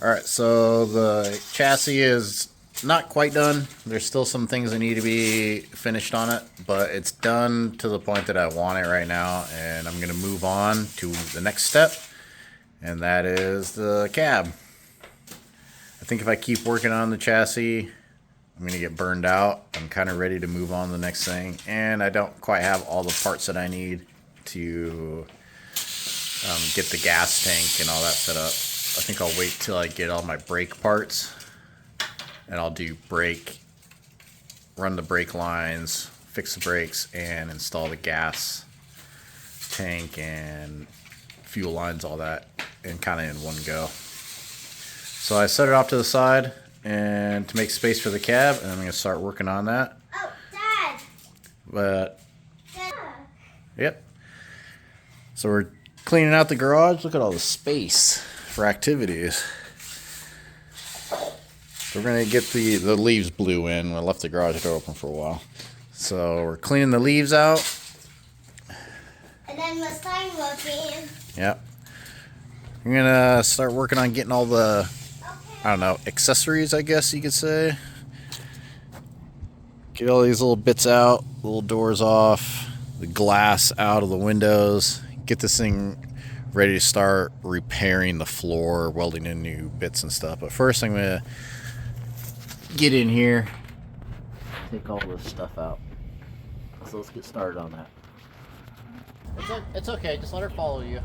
Alright, so the chassis is not quite done. There's still some things that need to be finished on it, but it's done to the point that I want it right now, and I'm going to move on to the next step, and that is the cab. I think if I keep working on the chassis, I'm going to get burned out. I'm kind of ready to move on to the next thing, and I don't quite have all the parts that I need to get the gas tank and all that set up. I think I'll wait till I get all my brake parts, and I'll do run the brake lines, fix the brakes, and install the gas tank and fuel lines, all that, and kind of in one go. So I set it off to the side and to make space for the cab, and I'm going to start working on that. Oh, Dad! But, Dad. yep. So we're cleaning out the garage. Look at all the space for activities. We're going to get the leaves blew in. I left the garage door open for a while. So we're cleaning the leaves out. And then the sign working. Yep. I'm going to start working on getting all the, I don't know, accessories, I guess you could say. Get all these little bits out, little doors off, the glass out of the windows. Get this thing ready to start repairing the floor, welding in new bits and stuff. But first I'm going to get in here, take all this stuff out. So let's get started on that. It's okay, just let her follow you.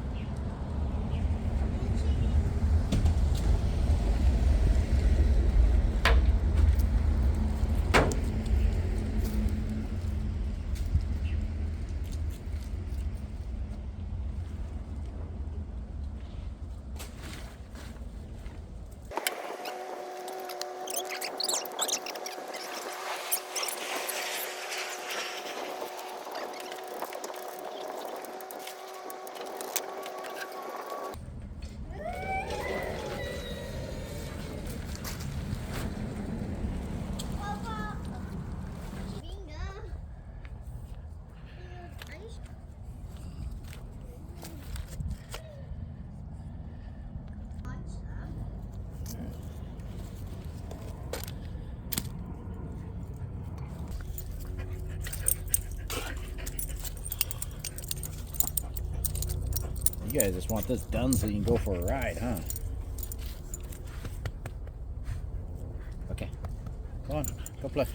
You guys just want this done so you can go for a ride, huh? Okay. Go on. Go play.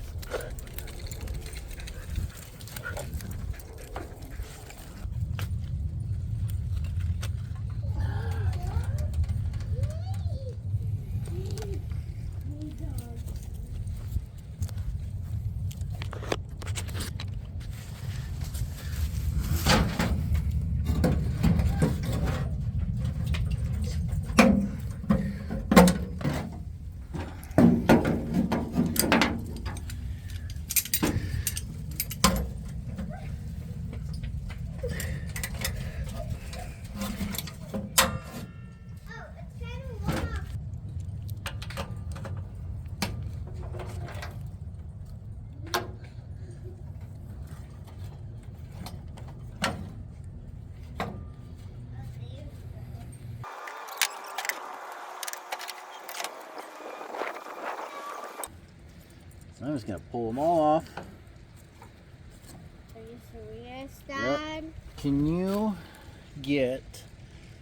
So I'm just going to pull them all off. Are you serious, Dad? Yep. Can you get...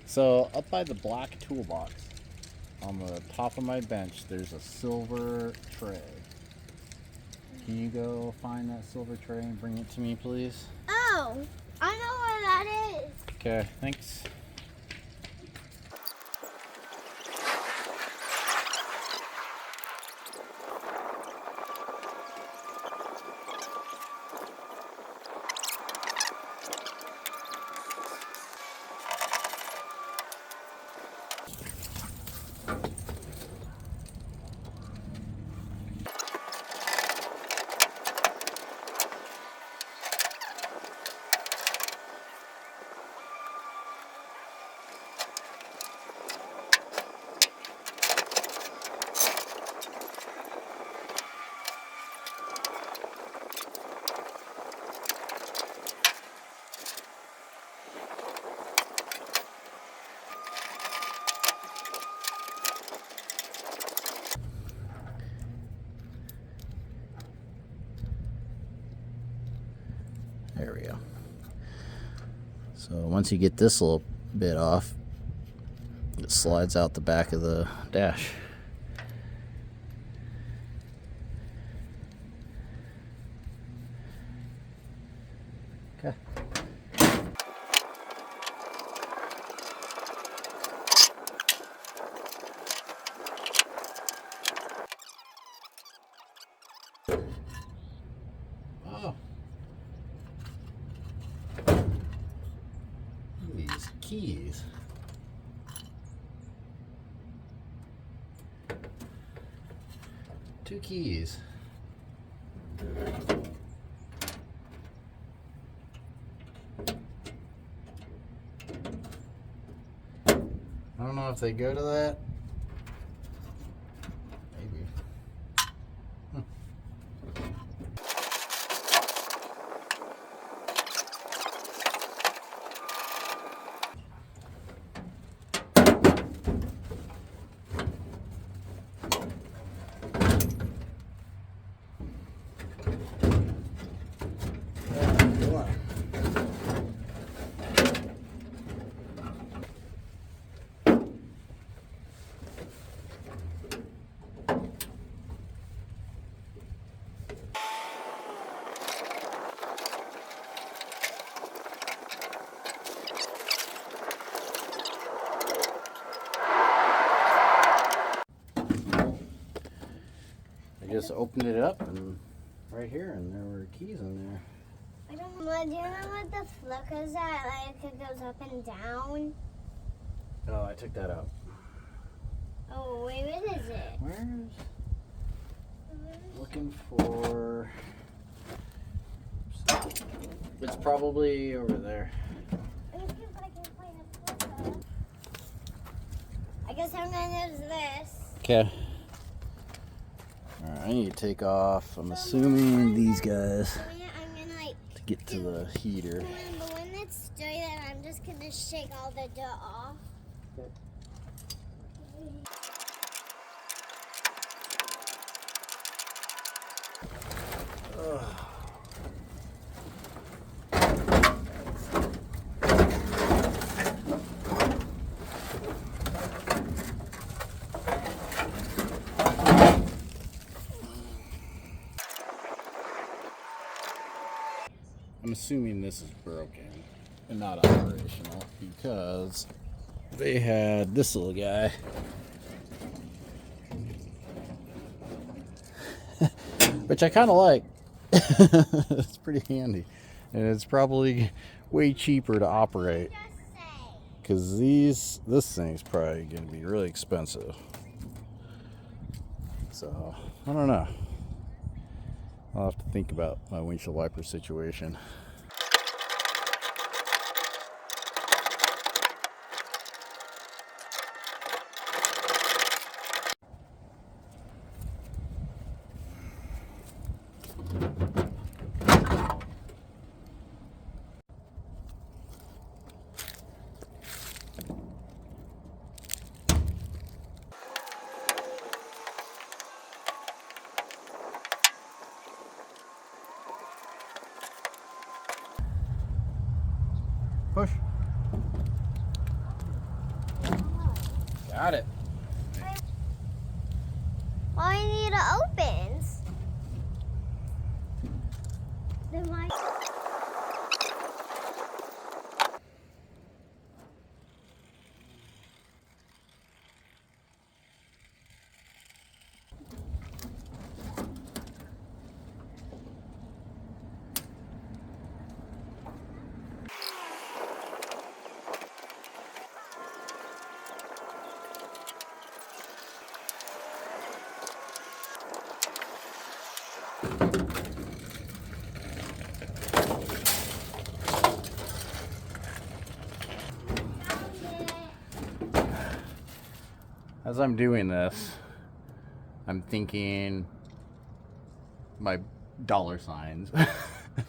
So up by the black toolbox, on the top of my bench, there's a silver tray. Can you go find that silver tray and bring it to me, please? Oh, I know where that is. Okay, thanks. There we go. So once you get this little bit off, it slides out the back of the dash. Okay. Oh. These keys. Two keys. I don't know if they go to that. Maybe. I just opened it up and right here, and there were keys in there. I don't know. Do you know what the flip is that? Like it goes up and down. Oh, I took that out. Oh, wait, what is it? Where's looking for? It's probably over there. I guess I'm gonna use this. Okay. Alright, I need to take off. I'm assuming these guys I'm gonna like to get to the heater. But when it's dirty, I'm just gonna shake all the dirt off. I'm assuming this is broken and not operational because they had this little guy. Which I kind of like. It's pretty handy. And it's probably way cheaper to operate. Because this thing's probably going to be really expensive. So, I don't know. I'll have to think about my windshield wiper situation. Push. Got it. All I need opens. Then why? As I'm doing this, I'm thinking my dollar signs,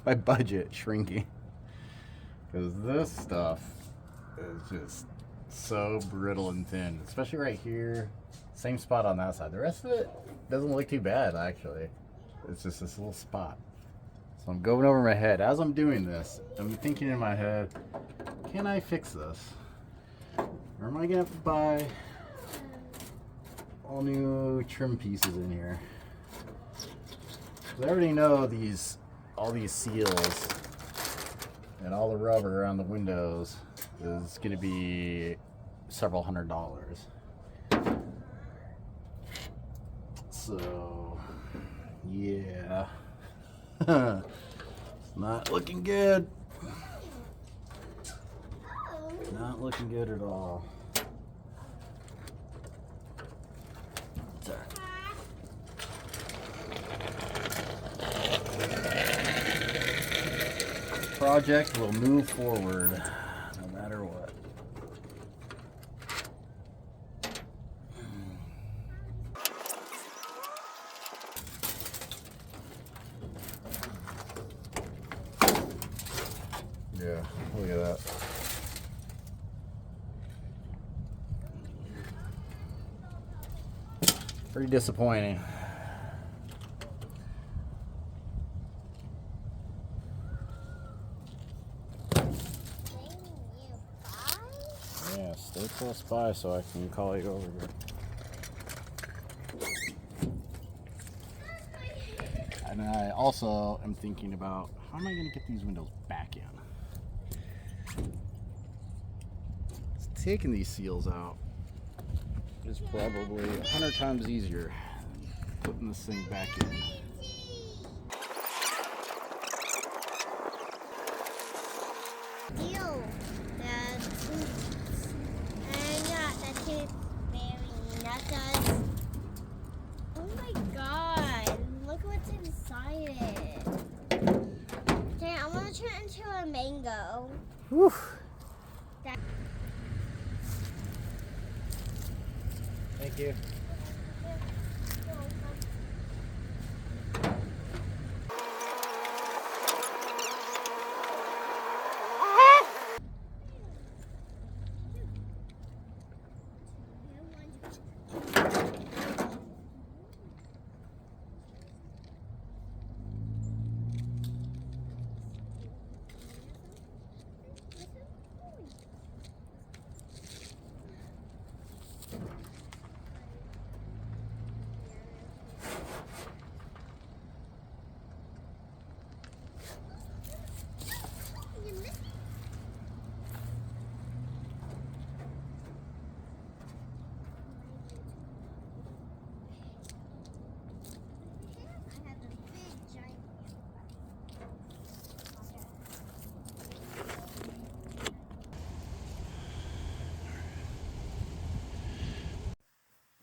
my budget shrinking. Because this stuff is just so brittle and thin, especially right here. Same spot on that side. The rest of it doesn't look too bad, actually. It's just this little spot. So So I'm going over my head. As I'm doing this, I'm thinking in my head, can I fix this? Or am I gonna have to buy all new trim pieces in here? 'Cause I already know all these seals and all the rubber around the windows is gonna be several $100s. So yeah. It's not looking good. Not looking good at all. It's all right. Project will move forward no matter what. Yeah, look at that. Pretty disappointing. Yeah, stay close by so I can call you over here. And I also am thinking about how am I going to get these windows back in? Taking these seals out is probably 100 times easier than putting this thing back in. Ew, the tooth. And yeah, the tooth very knuckles. Oh my god, look what's inside it. Okay, I'm gonna turn it into a mango. Whew. Thank you.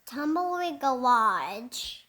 Tumbleweed garage.